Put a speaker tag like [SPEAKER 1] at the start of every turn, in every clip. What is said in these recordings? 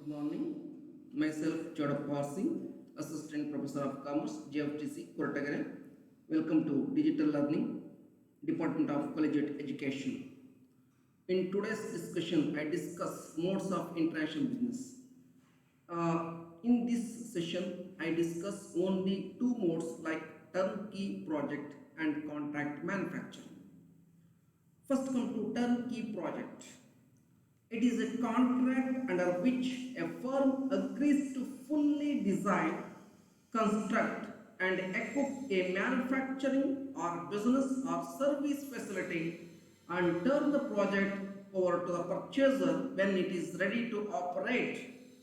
[SPEAKER 1] Good morning. Myself, Chodapar Singh, Assistant Professor of Commerce, GFTC, Koratagare. Welcome to Digital Learning, Department of Collegiate Education. In today's discussion, I discuss modes of international business. In this session, I discuss only two modes like turnkey project and contract manufacturing. First, come to turnkey project. It is a contract under which a firm agrees to fully design, construct, and equip a manufacturing or business or service facility and turn the project over to the purchaser when it is ready to operate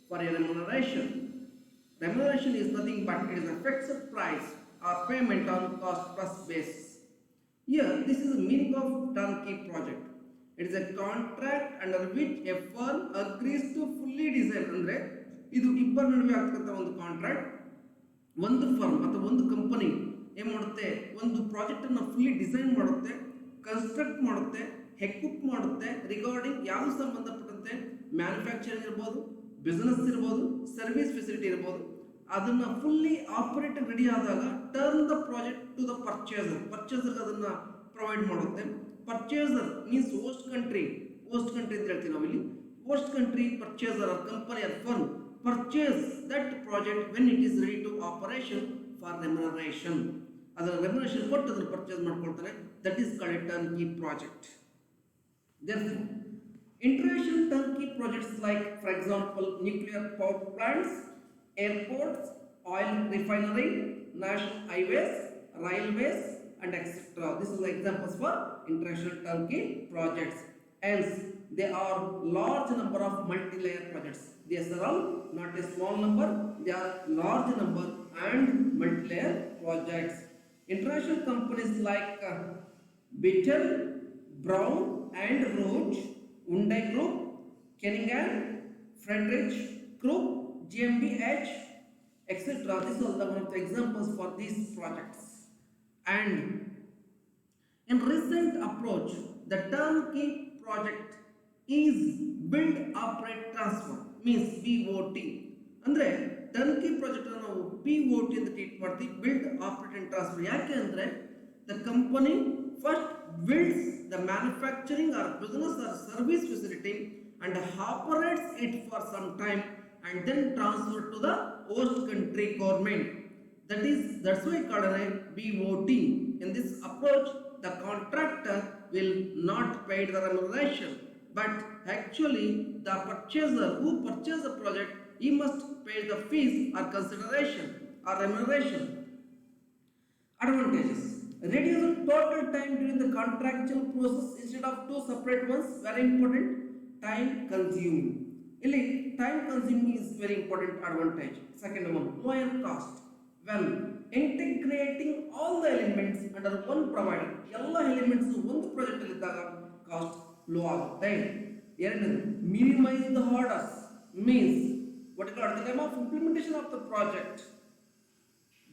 [SPEAKER 1] for a remuneration. Remuneration is nothing but it is a fixed price or payment on cost plus basis. Here, this is the meaning of turnkey project. It is a contract under which a firm agrees to fully design. ಅಂದರೆ ಇದು ಇಬ್ಬರ ನಡುವೆ ಆಗ್ತಕ್ಕಂಥ ಒಂದು contract. ಒಂದು firm ಅಥವಾ ಒಂದು company ಏನು ಮಾಡುತ್ತೆ, ಒಂದು ಪ್ರಾಜೆಕ್ಟ್ ಅನ್ನು ಫುಲ್ಲಿ ಡಿಸೈನ್ ಮಾಡುತ್ತೆ, ಕನ್ಸ್ಟ್ರಕ್ಟ್ ಮಾಡುತ್ತೆ, ಎಕ್ವಿಪ್ ಮಾಡುತ್ತೆ ರಿಗಾರ್ಡಿಂಗ್ ಯಾವ ಸಂಬಂಧಪಟ್ಟಂತೆ ಮ್ಯಾನುಫ್ಯಾಕ್ಚರಿಂಗ್ ಇರ್ಬೋದು, ಬಿಸ್ನೆಸ್ ಇರ್ಬೋದು, ಸರ್ವಿಸ್ ಫೆಸಿಲಿಟಿ ಇರ್ಬೋದು. ಅದನ್ನ ಫುಲ್ಲಿ ಆಪರೇಟ್ ರೆಡಿ ಆದಾಗ turn the project to the purchaser ಅದನ್ನ ಪ್ರೊವೈಡ್ ಮಾಡುತ್ತೆ. ಪರ್ಚೇಸರ್ ಮೀನ್ಸ್ ಹೋಸ್ಟ್ ಕಂಟ್ರಿ ಅಂತ ಹೇಳ್ತೀವಿ ನಾವು ಇಲ್ಲಿ. Host country purchaser or company or firm purchase that project when it is ready to operation for remuneration. ಅದರ remuneration ಕೊಟ್ಟು ಅದನ್ನು ಪರ್ಚೇಸ್ ಮಾಡ್ಕೊಳ್ತಾನೆ. That is called a turnkey project. Therefore, international turnkey projects like, for example, nuclear power plants, airports, oil refinery, national highways, railways, and etc. This is the examples for international turnkey projects. Hence, there are large number of multi-layer projects. These are all not a small number; they are large number and multi-layer projects. International companies like Beetle, Brown and Roche, Hyundai Group, Kenningham, Friedrich Group, GmbH, etc. These are one of the examples for these projects. And in recent approach, the turnkey project is build, operate, transfer, means BOT. ಅಂದ್ರೆ ಟರ್ನ್ಕಿ project ನಾವು BOT ಅಂತ treat ಮಾಡ್ತೀವಿ, build, operate and transfer. ಯಾಕೆ ಅಂದ್ರೆ the company first builds the manufacturing or business or service facility and operates it for some time and then transfer to the host country government. That's why called a BOT. In this approach, the contractor will not pay the remuneration, but actually the purchaser who purchased the project, he must pay the fees or consideration or remuneration. Advantages: reduce total time during the contractual process instead of two separate ones. Very important. Time consuming. ಇಲ್ಲಿ time consuming is very important advantage. Second one, lower cost. Well, integrating all the elements under one provider. ಎಲ್ಲ elements ಒಂದು project ಅಲ್ಲಿ ಇದ್ದಾಗ cost low ಆಗುತ್ತೆ. ಎರಡನೇದು, minimize the orders. Means what is at the time of implementation of the project,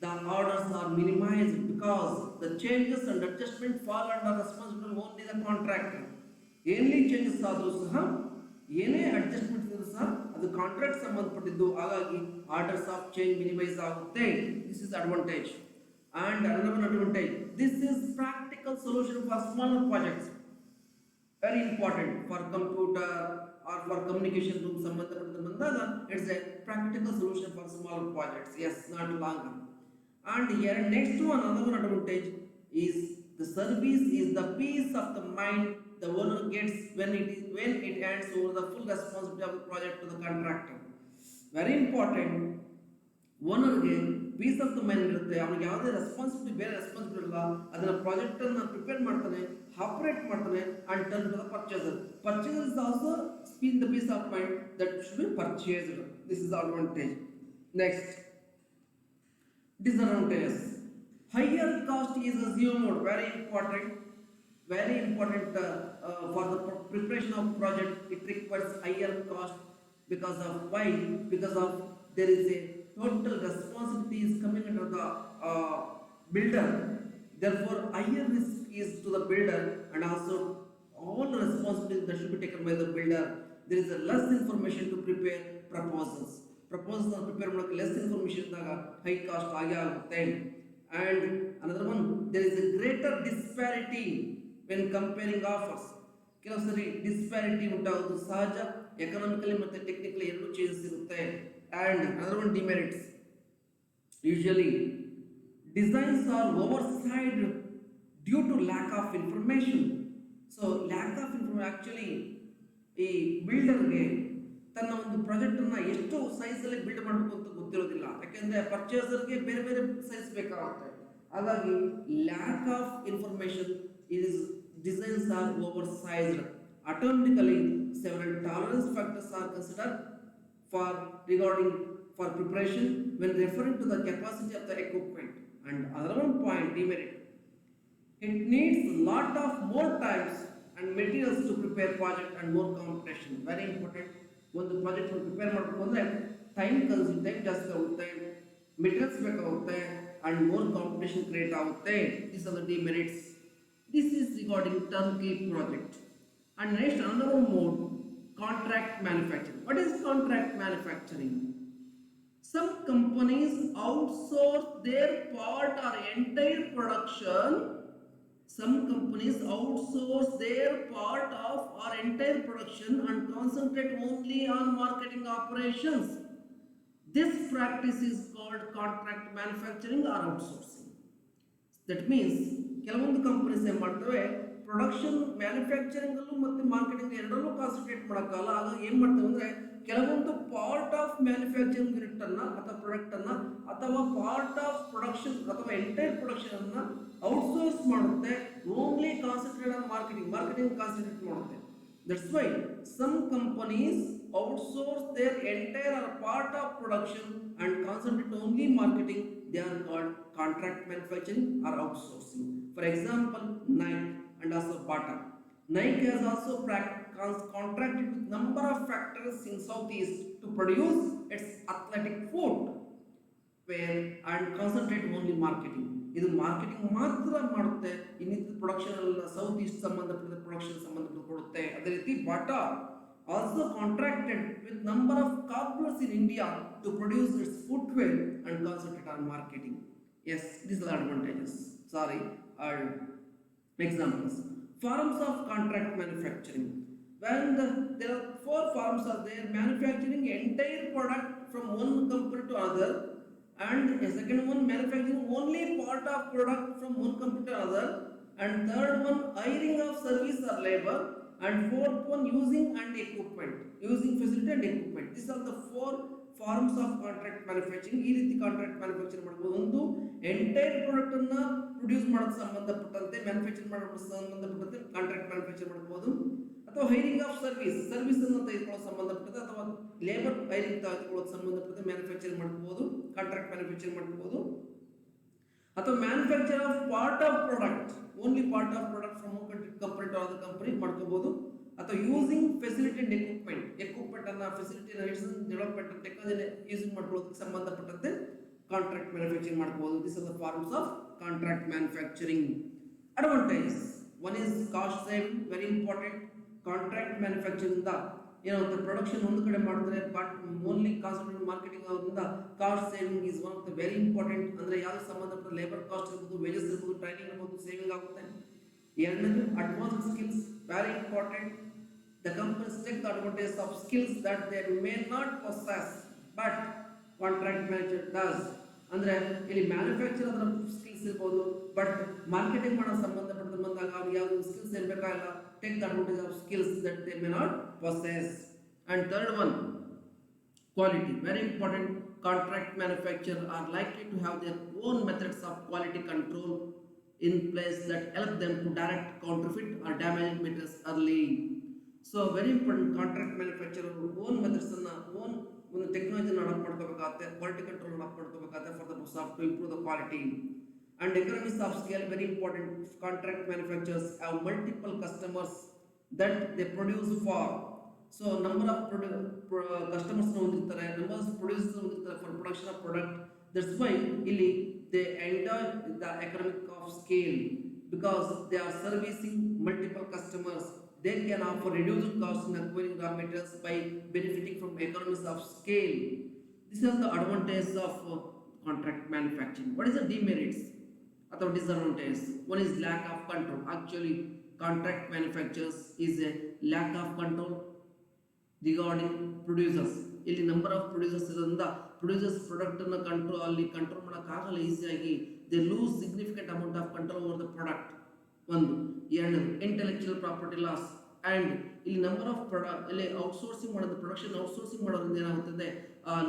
[SPEAKER 1] the orders are minimized because the changes and adjustment fall under responsibility only the contractor. Any changes ಆದರೂ ಸಹ, ಏನೇ adjustment ಇದ್ರೂ ಸಹ ಅದು contract ಸಂಬಂಧಪಟ್ಟಿದ್ದು. ಹಾಗಾಗಿ orders of change minimise ಆಗುತ್ತೆ. This is advantage. And another advantage, this is practical solution for smaller projects. Very important for computer or for communication room ಸಂಬಂಧಪಟ್ಟಂತೆ ಬಂದಾಗ it's a practical solution for smaller projects. Yes, not longer. And here next one, another advantage is the service is the peace of the mind the owner gets when it hands over the full responsibility of the project to the contractor. Very important. ಓನರ್ಗೆ peace of the mind ಇರುತ್ತೆ. ಅವನಿಗೆ ಯಾವುದೇ responsibility, ಬೇರೆ responsibility ಇಲ್ಲ. ಅದನ್ನ project ಅನ್ನು prepare ಮಾಡ್ತಾನೆ, operate ಮಾಡ್ತಾನೆ and turn to the purchaser. Purchaser is also spin the peace of mind that should be purchased. This is advantage. Next, disadvantages: higher cost is assumed. Very important for the preparation of project. It requires higher cost because of why? Because of there is a total responsibility is coming under the builder. Therefore, higher risk is to the builder and also all the responsibility that should be taken by the builder. There is a less information to prepare proposals. Proposal prepare ಮಾಡೋಕೆ less information ಇದ್ದಾಗ high cost ಆಗೇ ಆಗುತ್ತೆ. And another one, there is a greater disparity when comparing offers. ಕೆಲವು ಸರಿ disparity ಉಂಟಾಗೋದು ಸಹಜ, economically ಮತ್ತು technically ಎರಡೂ changes ಇರುತ್ತೆ. And another one demerits, usually designs are oversized due to lack of information. So lack of information actually ಈ ಬಿಲ್ಡರ್ಗೆ ತನ್ನ ಒಂದು ಪ್ರಾಜೆಕ್ಟನ್ನು ಎಷ್ಟು ಸೈಜಲ್ಲಿ ಬಿಲ್ಡ್ ಮಾಡಬೇಕು ಅಂತ ಗೊತ್ತಿರೋದಿಲ್ಲ. ಯಾಕೆಂದರೆ ಪರ್ಚೇಸರ್ಗೆ ಬೇರೆ ಬೇರೆ ಸೈಜ್ ಬೇಕಾಗುತ್ತೆ. ಹಾಗಾಗಿ lack of information is designs are oversized. Automatically several tolerance factors are considered for regarding for preparation when referring to the capacity of the equipment. And other one point, demerit, it needs lot of more times and materials to prepare project and more competition. Very important. ಒಂದು project prepare ಮಾಡಬೇಕು ಅಂದರೆ time ಜಾಸ್ತಿ ಆಗುತ್ತೆ, materials ಬೇಕಾಗುತ್ತೆ, and more competition create ಆಗುತ್ತೆ. This are the demerits. This is regarding turnkey project. And next, another one mode, contract manufacturing. What is contract manufacturing? Some companies outsource their part or entire production. Some companies outsource their part of or entire production and concentrate only on marketing operations. This practice is called contract manufacturing or outsourcing. That means, ಕೆಲವೊಂದು companies ಏನು ಮಾಡ್ತವೆ, production ಮ್ಯಾನುಫ್ಯಾಕ್ಚರಿಂಗಲ್ಲೂ ಮತ್ತು marketing ಎರಡರಲ್ಲೂ concentrate ಮಾಡೋಕ್ಕಲ್ಲ. ಆಗ ಏನು ಮಾಡ್ತೇವೆ ಅಂದರೆ ಕೆಲವೊಂದು ಪಾರ್ಟ್ ಆಫ್ ಮ್ಯಾನುಫ್ಯಾಕ್ಚರಿಂಗ್ ಯೂನಿಟನ್ನು ಅಥವಾ ಪ್ರಾಡಕ್ಟನ್ನು ಅಥವಾ ಪಾರ್ಟ್ ಆಫ್ ಪ್ರೊಡಕ್ಷನ್ ಅಥವಾ ಎಂಟೈರ್ ಪ್ರೊಡಕ್ಷನನ್ನು ಔಟ್ಸೋರ್ಸ್ ಮಾಡುತ್ತೆ. Only concentrate on marketing concentrate ಮಾಡುತ್ತೆ. That's why some companies outsource their entire or part of production and concentrate only marketing. They are called contract manufacturing or outsourcing. For example, Nike and also Bata. Nike has also contracted with number of factories in Southeast to produce its athletic footwear and concentrate only marketing. ಇದು marketing ಮಾತ್ರ ಮಾಡುತ್ತೆ, ಇನ್ನಿತರ production ಎಲ್ಲ south East ಸಂಬಂಧಪಟ್ಟ production ಸಂಬಂಧಪಟ್ಟ ಕೊಡುತ್ತೆ. ಅದೇ ರೀತಿ Bata also contracted with number of cobblers in India to produce its footwear and concentrate on marketing. Yes, these are advantages. Are examples. Forms of contract manufacturing. When there are 4 forms are there: manufacturing entire product from one company to another, and a second one manufacturing only part of product from one company to another, and third one hiring of service or labor, and fourth one using facility and equipment. These are the 4 forms of contract manufacturing. ಈ ರೀತಿ contract manufacture ಮಾಡಬಹುದು. ಒಂದು entire product ಅನ್ನ produce ಮಾಡೋದು ಸಂಬಂಧಪಟ್ಟಂತೆ, manufacture ಮಾಡೋದು ಸಂಬಂಧಪಟ್ಟಂತೆ contract manufacture ಮಾಡಬಹುದು. ಅಥವಾ ಹೈರಿಂಗ್ ಆಫ್ ಸರ್ವಿಸ್ ಅನ್ನು ತೆಗೆದುಕೊಳ್ಳೋ ಸಂಬಂಧಪಟ್ಟಂತೆ ಅಥವಾ ಲೇಬರ್ ಹೈರಿಂಗ್ ತೆಗೆದುಕೊಳ್ಳೋದು ಸಂಬಂಧಪಟ್ಟಂತೆ ಮ್ಯಾನುಫ್ಯಾಕ್ಚರ್ ಮಾಡಬಹುದು, ಕಾಂಟ್ರಾಕ್ಟ್ ಮ್ಯಾನುಫ್ಯಾಕ್ಚರ್ ಮಾಡಬಹುದು. ಅಥವಾ manufacture of part of product, only part of product from company to other company ಮಾಡ್ಕೋಬಹುದು. ಅಥವಾ ಯೂಸಿಂಗ್ ಫೆಸಿಲಿಟಿ ಅಂಡ್ ಎಕ್ವಿಪ್ಮೆಂಟ್ ಅನ್ನ ಫೆಸಿಲಿಟಿ ಡೆವಲಪ್ಮೆಂಟ್ ಟೆಕ್ನಾಲಜಿ ಯೂಸಿಂಗ್ ಮಾಡ್ಕೊಳ್ಳೋದಕ್ಕೆ ಸಂಬಂಧಪಟ್ಟಂತೆ ಕಾಂಟ್ರಾಕ್ಟ್ ಮ್ಯಾನುಫ್ಯಾಕ್ಚರಿಂಗ್ ಮಾಡಬಹುದು. This are the forms of contract manufacturing. Advantages: one is cost saving, very important. Contract manufacturing ಇಂದ ಏನಾಗುತ್ತೆ, production ಒಂದು ಕಡೆ ಮಾಡ್ತಾರೆ, ಬಟ್ ಓನ್ಲಿ ಕಾನ್ಸಂಟ್ರೇಟ್ ಮಾರ್ಕೆಟಿಂಗ್ ಆಗೋದ್ರಿಂದ cost saving is one of the very important. ಅಂದರೆ ಯಾವ್ದು ಸಂಬಂಧಪಟ್ಟ ಲೇಬರ್ ಕಾಸ್ಟ್ ಇರ್ಬೋದು, ವೇಜಸ್ ಇರ್ಬೋದು, ಟ್ರೈನಿಂಗ್ ಇರ್ಬೋದು, ಸೇವಿಂಗ್ ಆಗುತ್ತೆ. ಎರಡನೇದು advanced skills, very important. The companies take the advantage of skills that they may not possess, but contract manager does. ಅಂದರೆ ಇಲ್ಲಿ ಮ್ಯಾನುಫ್ಯಾಕ್ಚರ್ ಅದರ ಸ್ಕಿಲ್ಸ್ ಇರ್ಬೋದು, ಬಟ್ ಮಾರ್ಕೆಟಿಂಗ್ ಮಾಡೋ ಸಂಬಂಧಪಟ್ಟ ಬಂದಾಗ ಅವ್ರಿಗೆ ಯಾವುದು ಸ್ಕಿಲ್ಸ್ ಏನು ಬೇಕಾಗಿಲ್ಲ. Take the advantage of skills that they may not possess. And third one, quality, very important. Contract manufacturers are likely to have their own methods of quality control in place that help them to direct counterfeit or damaged materials early. So very important, contract manufacturer own methods ಅನ್ನ own ಒಂದು ಟೆಕ್ನಾಲಜಿನ adapt ಮಾಡ್ಕೋಬೇಕಾಗುತ್ತೆ, quality control adapt ಮಾಡ್ಕೋಬೇಕಾಗುತ್ತೆ for the purpose of to improve the quality. And economies of scale, very important. Contract manufacturers have multiple customers that they produce for. So number of customers ಹೊಂದಿರ್ತಾರೆ, number of producers ಹೊಂದಿರ್ತಾರೆ for production of product. That's why ಇಲ್ಲಿ they enjoy the economic of scale because they are servicing multiple customers They can offer reduced costs in acquiring raw materials by benefiting from economies of scale. These are the advantages of contract manufacturing. What is the demerits or disadvantages? One is lack of control. Actually, contract manufacturers is a lack of control regarding producers. ಇಲ್ಲಿ number of producers ಇರೋದ್ರಿಂದ producers product ಅನ್ನು control ಮಾಡೋಕ್ಕಾಗಲ್ಲ ಈಸಿಯಾಗಿ. They loose significant amount of control over the product. ಒಂದು. ಎರಡನೇದು intellectual property loss. And ಇಲ್ಲಿ number of ಇಲ್ಲಿ outsourcing ಮಾಡೋದು, ಪ್ರೊಡಕ್ಷನ್ ಔಟ್ಸೋರ್ಸಿಂಗ್ ಮಾಡೋದ್ರಿಂದ ಏನಾಗುತ್ತದೆ,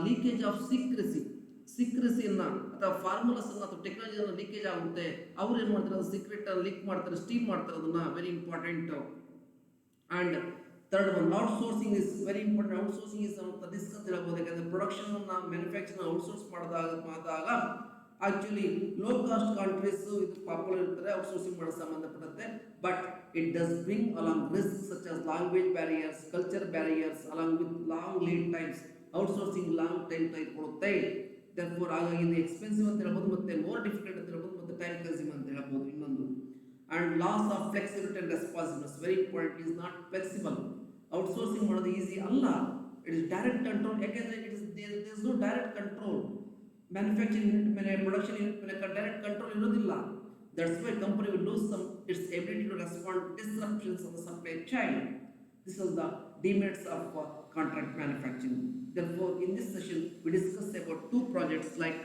[SPEAKER 1] ಲೀಕೇಜ್ ಆಫ್ ಸೀಕ್ರೆಸಿಯನ್ನು ಅಥವಾ ಫಾರ್ಮುಲಾಸ್ ಅನ್ನು ಅಥವಾ ಟೆಕ್ನಾಲಜಿಯನ್ನು ಲೀಕೇಜ್ ಆಗುತ್ತೆ. ಅವ್ರು ಏನು ಮಾಡ್ತಾರೆ, ಅದು ಸೀಕ್ರೆಟ್ ಲೀಕ್ ಮಾಡ್ತಾರೆ, ಸ್ಟೀಮ್ ಮಾಡ್ತಾರೆ, ಅದನ್ನ very important. And third one, outsourcing is very important. Outsourcing is ಅಂತ ಡಿಸ್ಕಸ್ ಹೇಳ್ಬೋದು. ಯಾಕಂದರೆ ಪ್ರೊಡಕ್ಷನ್ ಮ್ಯಾನುಫ್ಯಾಕ್ಚರಿಂಗ್ ಔಟ್ಸೋರ್ಸ್ ಮಾಡಿದಾಗ ಆಕ್ಚುಲಿ ಲೋ ಕಾಸ್ಟ್ ಕಂಟ್ರೀಸ್ ಇದು ಪಾಪ್ಯುಲರ್ ಇರ್ತಾರೆ ಔಟ್ಸೋರ್ಸಿಂಗ್ ಮಾಡೋ ಸಂಬಂಧಪಟ್ಟಂತೆ. But it does bring along risk such as language barriers, culture barriers, along with long lead times. Outsourcing long time ಕೊಡುತ್ತೆ. Therefore ಹಾಗಾಗಿ ಇದು ಎಕ್ಸ್ಪೆನ್ಸಿವ್ ಅಂತ ಹೇಳ್ಬೋದು, ಮತ್ತೆ ಮೋರ್ ಡಿಫಿಕಲ್ಟ್ ಅಂತ ಹೇಳ್ಬೋದು, ಮತ್ತೆ ಟೈಮ್ ಕನ್ಸ್ಯೂಮ್ ಅಂತ ಹೇಳ್ಬೋದು. ಇನ್ನೊಂದು, and loss of flexibility and responsiveness. Very important, is not flexible. Outsourcing ಮಾಡೋದು ಈಸಿ ಅಲ್ಲ. It is direct control. ಯಾಕೆಂದ್ರೆ there is no direct control. Manufacturing unit ಮೇಲೆ, ಪ್ರೊಡಕ್ಷನ್ ಯೂನಿಟ್ ಮೇಲೆ ಡೈರೆಕ್ಟ್ ಕಂಟ್ರೋಲ್ ಇರೋದಿಲ್ಲ. That's why company will lose some its ability to respond disruptions on the supply chain. This is the demerits of contract manufacturing. Therefore, in this session, we discussed about two projects, like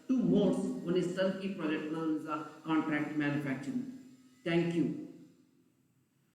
[SPEAKER 1] two modes. One is turnkey project, another is contract manufacturing. Thank you.